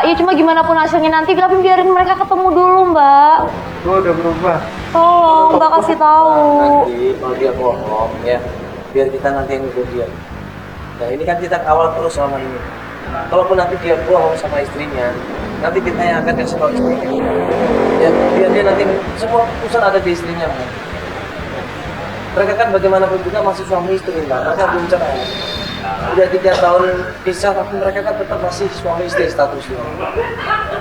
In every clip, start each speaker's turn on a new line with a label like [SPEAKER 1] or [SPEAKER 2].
[SPEAKER 1] Ya cuma gimana pun hasilnya nanti, tapi biarin mereka ketemu dulu, Mbak.
[SPEAKER 2] Gue udah berubah.
[SPEAKER 1] Tolong, Mbak kasih tahu.
[SPEAKER 3] Nanti kalau dia bohong ya, biar kita nanti yang ngubur dia. Nah ini kan kita kawal terus selama ini. Kalaupun nanti dia bohong sama istrinya, nanti kita yang akan kasih tahu istrinya. Ya biar dia nanti semua urusan ada di istrinya. Mbak. Mereka kan bagaimanapun juga masih suami istri, Mbak. Mereka belum cerai. Udah 3 tahun pisah, tapi mereka kan tetap masih suami istri statusnya.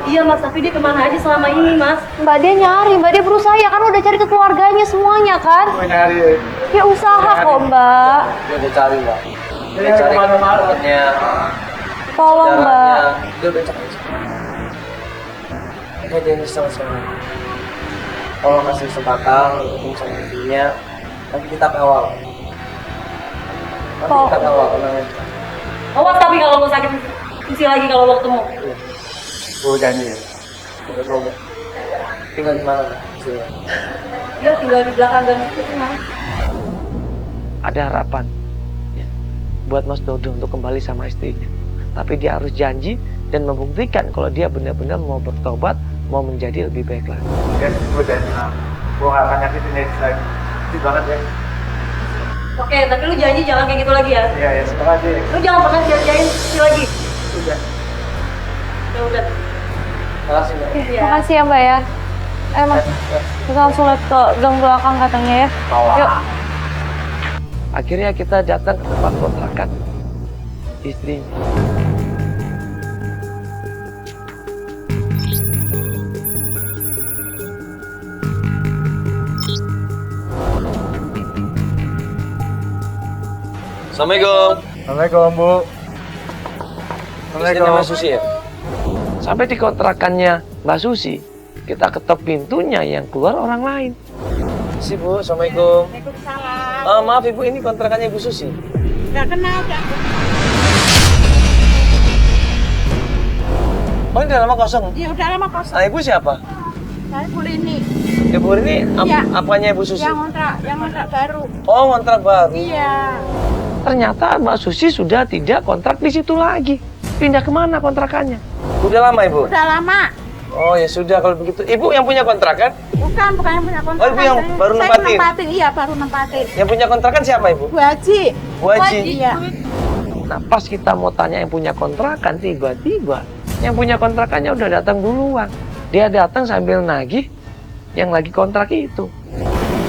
[SPEAKER 4] Iya mas, tapi dia kemana aja selama ini mas?
[SPEAKER 1] Mbak dia nyari, Mbak dia berusaha ya kan udah cari ke keluarganya semuanya kan?
[SPEAKER 2] Gue nyari.
[SPEAKER 1] Ya usaha kok, Mbak.
[SPEAKER 3] Dia udah cari, Mbak. Dia
[SPEAKER 2] Dia
[SPEAKER 3] cari
[SPEAKER 2] kemana-mana.
[SPEAKER 3] tempatnya,
[SPEAKER 1] Tolong, Mbak.
[SPEAKER 3] jalannya. Dia udah cari. Kayak dia nyesel sekarang. Tolong kasih kesempatan untuk ketemu sama istrinya. Nanti kita kawal. Nanti kita kawal, tenang aja.
[SPEAKER 4] Awas tapi kalau mau sakit isi lagi kalau mau ketemu.
[SPEAKER 2] Gue janji.
[SPEAKER 3] Udah tahu. Tinggal di mana? Istrinya.
[SPEAKER 4] Dia tinggal di belakang gang itu mas.
[SPEAKER 5] Ada harapan ya, buat Mas Dodo untuk kembali sama istrinya. Tapi dia harus janji dan membuktikan kalau dia benar-benar mau bertobat, mau menjadi lebih baik lagi.
[SPEAKER 2] Dan gue janji. Gue gak akan nyakitin dia lagi. Itu banget ya.
[SPEAKER 4] Oke, tapi lu janji jangan kayak gitu lagi ya.
[SPEAKER 2] Iya, ya setelah aja.
[SPEAKER 4] Lu jangan pernah janjiin isi lagi.
[SPEAKER 2] Udah.
[SPEAKER 4] Ya udah.
[SPEAKER 3] Makasih, Mbak.
[SPEAKER 4] Iya.
[SPEAKER 1] Makasih ya, Mbak ya. Mas, kita langsung lihat ke gang belakang katanya ya. Yuk.
[SPEAKER 5] Akhirnya kita datang ke tempat kontrakan istrinya.
[SPEAKER 3] Assalamualaikum.
[SPEAKER 2] Assalamualaikum, Bu.
[SPEAKER 3] Istrinya Mas Susi ya?
[SPEAKER 5] Sampai di kontrakannya Mbak Susi, kita ketok pintunya yang keluar orang lain.
[SPEAKER 3] Si Bu, Assalamualaikum.
[SPEAKER 4] Waalaikumsalam.
[SPEAKER 3] Maaf Ibu, ini kontrakannya Ibu Susi.
[SPEAKER 4] Gak kenal gak?
[SPEAKER 3] Oh ini udah lama kosong?
[SPEAKER 4] Ya udah lama kosong.
[SPEAKER 3] Nah Ibu siapa?
[SPEAKER 4] Saya boleh ini.
[SPEAKER 3] Ibu ini
[SPEAKER 4] Iya.
[SPEAKER 3] apanya Ibu Susi?
[SPEAKER 4] Yang kontrak baru.
[SPEAKER 3] Oh kontrak baru.
[SPEAKER 4] Iya.
[SPEAKER 5] Ternyata Mbak Susi sudah tidak kontrak di situ lagi. Pindah kemana kontrakannya?
[SPEAKER 3] Udah lama Ibu?
[SPEAKER 4] Udah lama.
[SPEAKER 3] Oh ya sudah kalau begitu. Ibu yang punya kontrakan?
[SPEAKER 4] Bukan yang punya kontrak.
[SPEAKER 3] Oh, ibu yang baru nempatin?
[SPEAKER 4] Iya, baru nempatin.
[SPEAKER 3] Yang punya kontrakan siapa Ibu?
[SPEAKER 4] Bu Haji.
[SPEAKER 3] Bu Haji.
[SPEAKER 4] Iya.
[SPEAKER 5] Nah pas kita mau tanya yang punya kontrakan, tiba-tiba yang punya kontrakannya udah datang duluan. Dia datang sambil nagih yang lagi kontrak itu.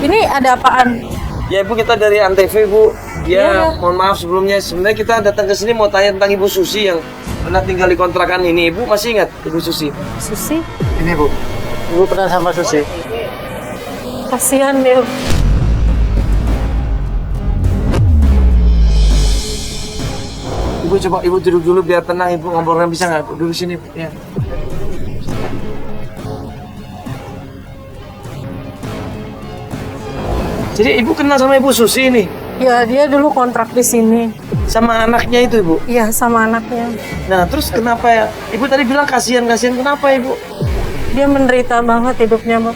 [SPEAKER 4] Ini ada apaan?
[SPEAKER 3] Ya Ibu kita dari Antv Bu. Ya mohon maaf sebelumnya. Sebenarnya kita datang ke sini mau tanya tentang Ibu Susi yang pernah tinggal di kontrakan ini. Ibu masih ingat Ibu Susi?
[SPEAKER 1] Susi,
[SPEAKER 2] Ini, Bu. Ibu pernah sama Susi?
[SPEAKER 1] kasihan deh.
[SPEAKER 3] Ibu coba Ibu duduk dulu biar tenang Ibu ngobrolnya bisa nggak? Duduk sini ya. Jadi Ibu kenal sama Ibu Susi ini?
[SPEAKER 6] Ya, dia dulu kontrak di sini.
[SPEAKER 3] Sama anaknya itu Ibu?
[SPEAKER 6] Iya, sama anaknya.
[SPEAKER 3] Nah terus kenapa ya? Ibu tadi bilang kasihan-kasihan, kenapa Ibu?
[SPEAKER 6] Dia menderita banget hidupnya, Mas.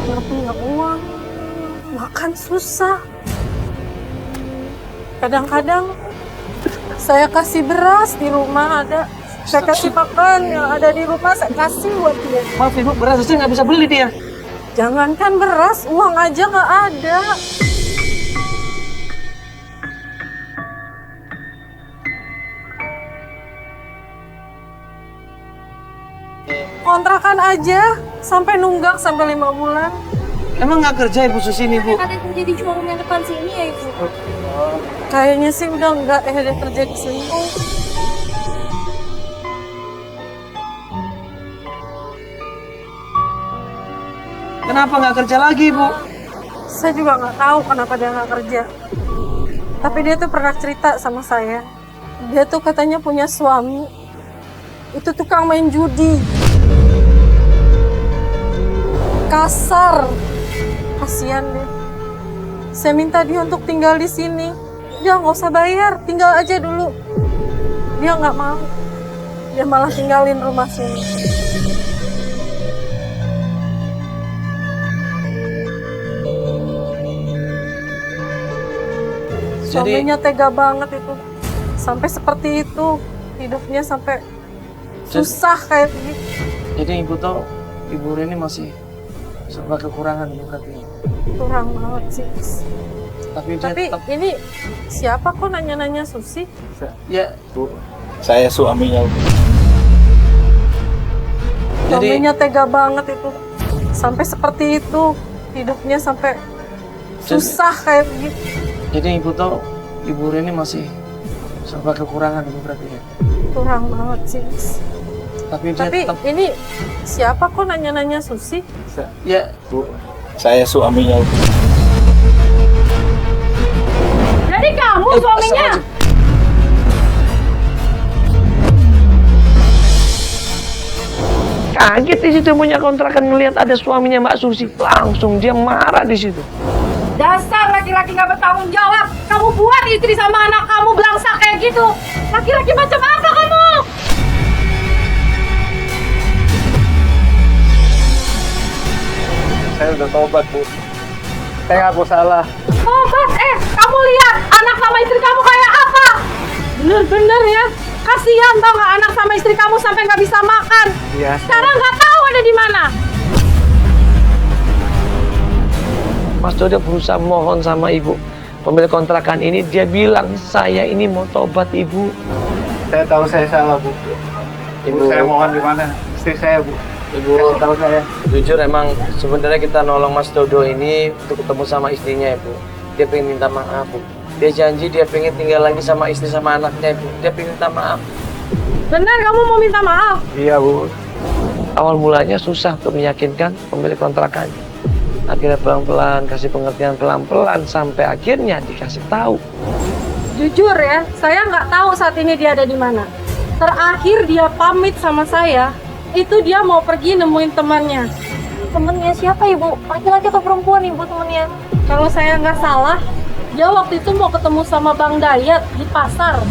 [SPEAKER 6] Nggak punya uang, makan susah. Kadang-kadang saya kasih beras di rumah ada. Saya kasih makan yang ada di rumah, saya kasih buat dia.
[SPEAKER 3] Maaf Ibu, beras saya nggak bisa beli dia.
[SPEAKER 6] Jangankan beras, uang aja nggak ada. Kontrakan aja sampai nunggak sampai 5 bulan.
[SPEAKER 3] Emang nggak kerja Ibu Susi ini Bu?
[SPEAKER 4] Katanya kerja di showroom yang depan sini ya ibu.
[SPEAKER 6] Kayaknya sih udah nggak dia kerja di sini.
[SPEAKER 3] Kenapa nggak kerja lagi Ibu?
[SPEAKER 6] Saya juga nggak tahu kenapa dia nggak kerja. Tapi dia tuh pernah cerita sama saya. Dia tuh katanya punya suami. Itu tukang main judi. Kasar. Kasihan deh. Saya minta dia untuk tinggal di sini. Dia nggak usah bayar, tinggal aja dulu. Dia nggak mau. Dia malah tinggalin rumah sini. Suaminya tega banget itu. Sampai seperti itu. Hidupnya sampai susah kayak begitu.
[SPEAKER 5] Jadi ibu tahu ibu Rini masih serba kekurangan ini berarti.
[SPEAKER 6] Kurang banget sih.
[SPEAKER 5] Tapi dia
[SPEAKER 6] Tapi
[SPEAKER 5] tetap
[SPEAKER 6] ini siapa kok nanya-nanya Susi?
[SPEAKER 5] ya.
[SPEAKER 2] Bu, saya suaminya.
[SPEAKER 5] Jadi
[SPEAKER 6] Suaminya tega banget itu. Sampai seperti itu. Hidupnya sampai susah kayak begitu.
[SPEAKER 5] jadi ibu tahu ibu Rini masih serba kekurangan ini berarti ya.
[SPEAKER 6] Kurang banget sih.
[SPEAKER 5] Tapi dia
[SPEAKER 6] Tapi
[SPEAKER 5] tetap
[SPEAKER 6] ini siapa kok nanya-nanya Susi?
[SPEAKER 5] ya.
[SPEAKER 2] Bu, saya suaminya.
[SPEAKER 4] Jadi kamu suaminya?
[SPEAKER 5] Kaget di situ punya kontrakan ngelihat ada suaminya Mbak Susi, langsung dia marah di situ.
[SPEAKER 4] Dasar laki-laki nggak bertanggung jawab. Kamu buat istri sama anak kamu belangsak kayak gitu. Laki-laki macam apa kamu?
[SPEAKER 2] Saya udah tobat, Bu. Saya ngaku salah.
[SPEAKER 4] Obat, kamu lihat anak sama istri kamu kayak apa? Bener-bener ya. Kasihan tau nggak anak sama istri kamu sampai nggak bisa makan.
[SPEAKER 2] Iya.
[SPEAKER 4] Sekarang nggak tahu ada di mana.
[SPEAKER 5] Mas Dodo berusaha mohon sama ibu pemilik kontrakan ini, dia bilang saya ini mau tobat ibu.
[SPEAKER 2] Saya tahu saya salah, Bu. Ibu, saya mohon gimana? Istri saya, Bu.
[SPEAKER 5] Ibu
[SPEAKER 2] Tahu saya.
[SPEAKER 5] jujur emang sebenarnya kita nolong Mas Dodo ini untuk ketemu sama istrinya ibu. Dia pengen minta maaf bu. Dia janji dia pengen tinggal lagi sama istri sama anaknya ibu. Dia pengen minta maaf.
[SPEAKER 4] Bener kamu mau minta maaf?
[SPEAKER 2] Iya, Bu.
[SPEAKER 5] Awal mulanya susah untuk meyakinkan pemilik kontrakannya. Akhirnya pelan-pelan kasih pengertian pelan-pelan sampai akhirnya dikasih tahu.
[SPEAKER 6] Jujur ya, saya nggak tahu saat ini dia ada di mana. Terakhir dia pamit sama saya, itu dia mau pergi nemuin temannya.
[SPEAKER 1] Temennya siapa ibu? Laki-laki atau perempuan ibu temennya?
[SPEAKER 6] Kalau saya nggak salah, dia waktu itu mau ketemu sama Bang Dayat di pasar.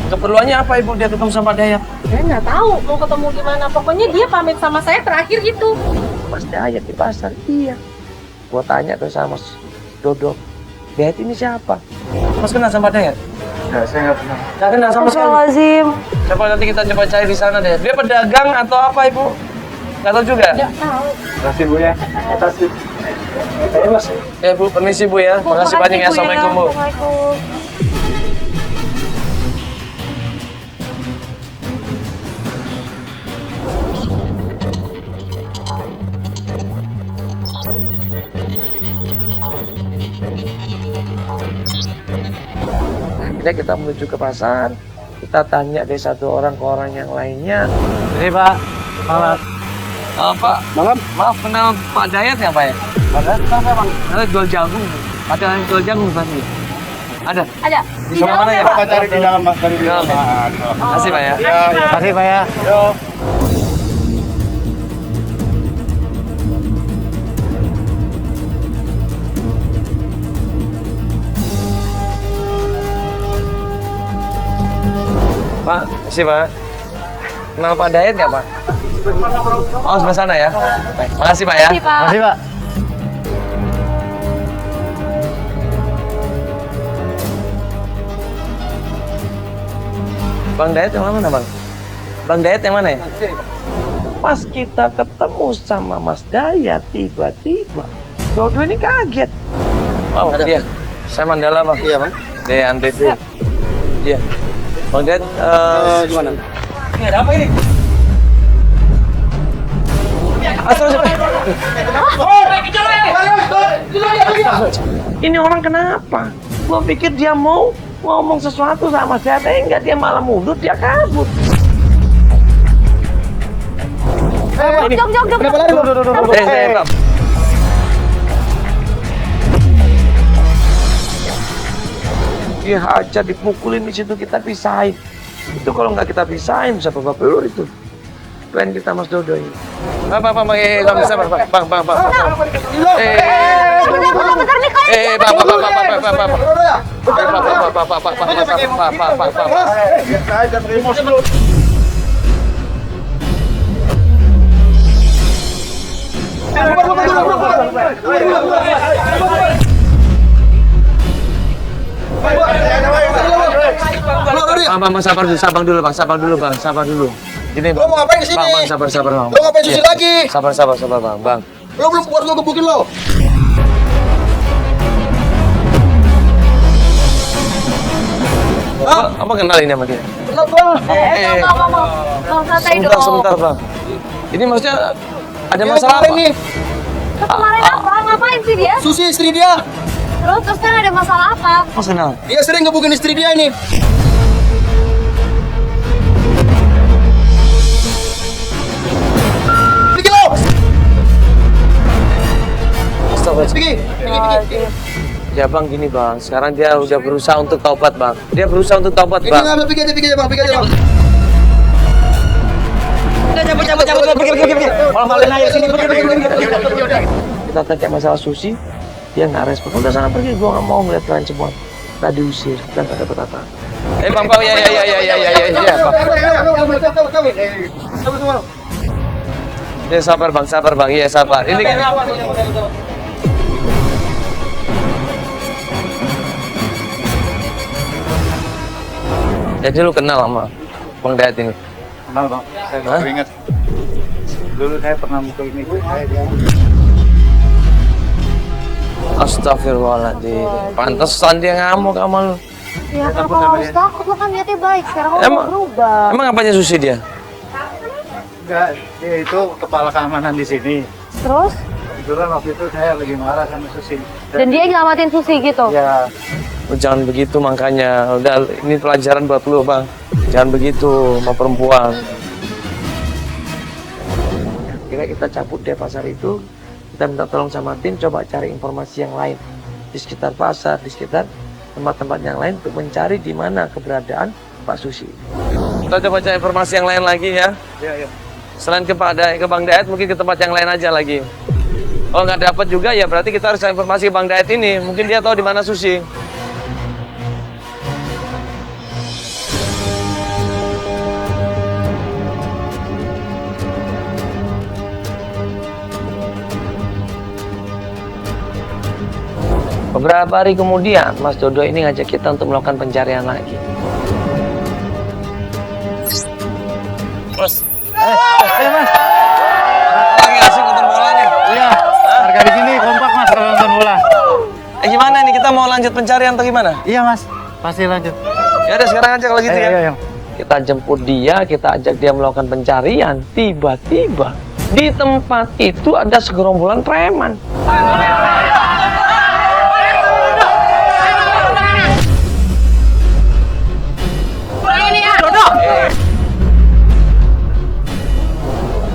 [SPEAKER 5] Keperluannya apa ibu dia ketemu sama Dayat?
[SPEAKER 6] Saya nggak tahu mau ketemu di mana. Pokoknya dia pamit sama saya terakhir gitu.
[SPEAKER 5] Mas Dayat di pasar? Iya. Gua tanya tuh sama Mas Dodo, Dayat ini siapa? Mas kenal sama Dayat?
[SPEAKER 2] Ya, saya nggak kenal.
[SPEAKER 5] Nggak kenal sama sekali.
[SPEAKER 1] Astagfirullahaladzim.
[SPEAKER 5] Coba nanti kita coba cari di sana deh. Dia pedagang atau apa ibu? Nggak tahu juga.
[SPEAKER 6] Nggak tahu.
[SPEAKER 2] Terima kasih, Bu ya. Terima kasih. Ayo, Mas.
[SPEAKER 5] Ya bu, permisi bu ya. Makasih banyak ya. Assalamualaikum bu.
[SPEAKER 1] Assalamualaikum.
[SPEAKER 5] Akhirnya kita menuju ke pasar. Kita tanya dari satu orang ke orang yang lainnya.
[SPEAKER 2] Ini, Pak. Malam.
[SPEAKER 5] Pak, maaf kenal Pak Dayat ya Pak ya?
[SPEAKER 2] Ada? Kenapa, Bang?
[SPEAKER 5] Ada jual jagung. Ada yang jual jagung tadi. Ada?
[SPEAKER 4] Ada.
[SPEAKER 5] Di sana mana ya?
[SPEAKER 2] Pak cari di dalam, Mas. Cari di dalam.
[SPEAKER 5] Makasih Pak ya.
[SPEAKER 2] Terima kasih, Pak ya. Yo.
[SPEAKER 5] Pak, makasih Pak. Kenal Pak Dayat nggak Pak? Oh sebelah sana ya. Baik, makasih Pak ya.
[SPEAKER 1] Makasih, Pak.
[SPEAKER 2] Makasih, Pak.
[SPEAKER 5] Bang Dayat yang mana Bang? Bang Dayat yang mana ya? Pas kita ketemu sama Mas Dayat, tiba-tiba Dodo ini kaget. Oh, iya. Saya Mandala Bang. Iya Bang. Dia Andre. Iya. Bang Dayat,
[SPEAKER 2] Gimana?
[SPEAKER 5] ini ada apa ini? Ini orang kenapa? Gua pikir dia mau ngomong sesuatu sama saya, enggak, dia malah mundur, dia kabur.
[SPEAKER 1] Jom.
[SPEAKER 2] Kenapa lari?
[SPEAKER 5] Bang. Dia aja dipukulin di situ, kita pisahin. Itu kalau nggak kita pisahin bisa babak belur itu. Plan kita Mas Dodo ini. Bang, nggak bisa bang.
[SPEAKER 2] Biasa aja, terima dulu.
[SPEAKER 5] Bang, sabar dulu bang. Ini
[SPEAKER 2] Lo mau ngapain kesini?
[SPEAKER 5] Bang, sabar bang.
[SPEAKER 2] Lo ngapain susi lagi?
[SPEAKER 5] Sabar bang.
[SPEAKER 2] Lo belum puas gue gebukin lo.
[SPEAKER 5] Apa kenal ini sama dia?
[SPEAKER 2] Kenapa?
[SPEAKER 1] Bang, santai dong.
[SPEAKER 5] Sebentar bang. Ini maksudnya ada
[SPEAKER 2] Dia
[SPEAKER 5] masalah
[SPEAKER 2] kemarin
[SPEAKER 5] apa?
[SPEAKER 2] nih.
[SPEAKER 1] Kemarin apa? Ngapain sih dia?
[SPEAKER 2] Susi istri dia.
[SPEAKER 1] Terus kan ada masalah apa?
[SPEAKER 5] Mas kenal?
[SPEAKER 2] Dia sering ngebukin istri dia ini. Pergi lo.
[SPEAKER 5] Astagfirullah.
[SPEAKER 2] Pergi.
[SPEAKER 5] Ya bang gini bang, sekarang dia udah berusaha untuk taubat bang. Dia berusaha untuk taubat
[SPEAKER 2] Ini
[SPEAKER 5] bang.
[SPEAKER 2] ngambil pergi aja bang. Pergi.
[SPEAKER 3] Pergi. Malam-malam aja sini, pergi.
[SPEAKER 5] Kita tanya masalah Susi, dia nggak respon. Udah sana pergi, gua nggak mau ngeliat kalian semua. Kita diusir dan ada petata. Bang, ya bang. Ya sabar bang, iya sabar. Ini kan jadi lu kenal sama Bang Dayat ini?
[SPEAKER 2] Kenal bang. Saya
[SPEAKER 5] Hah?
[SPEAKER 2] baru ingat. Dulu saya pernah mukul ini.
[SPEAKER 5] Astagfirullahaladzim. Pantesan dia ngamuk sama lu.
[SPEAKER 1] Ya kan kalau harus takut, lo kan niatnya baik. Sekarang lo
[SPEAKER 5] Emang-
[SPEAKER 1] mau berubah.
[SPEAKER 5] Emang apanya Susi dia?
[SPEAKER 2] Enggak, dia itu kepala keamanan di sini.
[SPEAKER 1] Terus?
[SPEAKER 2] Kebetulan waktu itu saya lagi marah sama Susi.
[SPEAKER 1] Dan dia nyelamatin Susi gitu?
[SPEAKER 2] Ya,
[SPEAKER 5] Lu jangan begitu makanya. Udah ini pelajaran buat lu bang. Jangan begitu sama perempuan. Kira kita cabut deh pasar itu. Kita minta tolong sama tim coba cari informasi yang lain di sekitar pasar, di sekitar tempat-tempat yang lain untuk mencari di mana keberadaan Pak Susi. Kita coba cari informasi yang lain lagi ya.
[SPEAKER 2] ya.
[SPEAKER 5] Selain ke Bang Dayat mungkin ke tempat yang lain aja lagi. Kalau nggak dapat juga ya berarti kita harus cari informasi ke Bang Dayat ini. Mungkin dia tahu di mana Susi. Beberapa hari kemudian, Mas Dodo ini ngajak kita untuk melakukan pencarian lagi. Mas. Mas. Lagi asik nonton bola nih.
[SPEAKER 2] Iya, harga di sini kompak mas kalau nonton bola.
[SPEAKER 5] Gimana nih, kita mau lanjut pencarian atau gimana?
[SPEAKER 2] Iya mas, pasti lanjut.
[SPEAKER 5] Ya udah sekarang aja kalau gitu ya.
[SPEAKER 2] Ayo.
[SPEAKER 5] Kita jemput dia, kita ajak dia melakukan pencarian. Tiba-tiba di tempat itu ada segerombolan preman.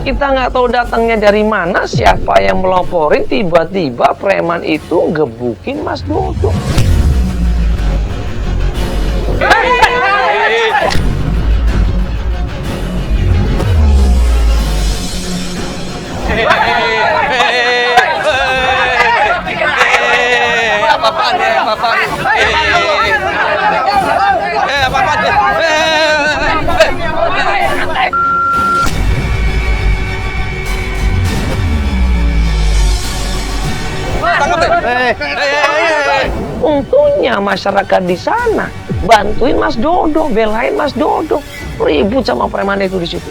[SPEAKER 5] Kita nggak tahu datangnya dari mana, siapa yang meloporin, tiba-tiba preman itu gebukin Mas Dodo. Apa-apaan ya, apa-apaan. Apa-apaan ya. Untungnya masyarakat di sana bantuin Mas Dodo, belain Mas Dodo, ribut sama preman itu di situ.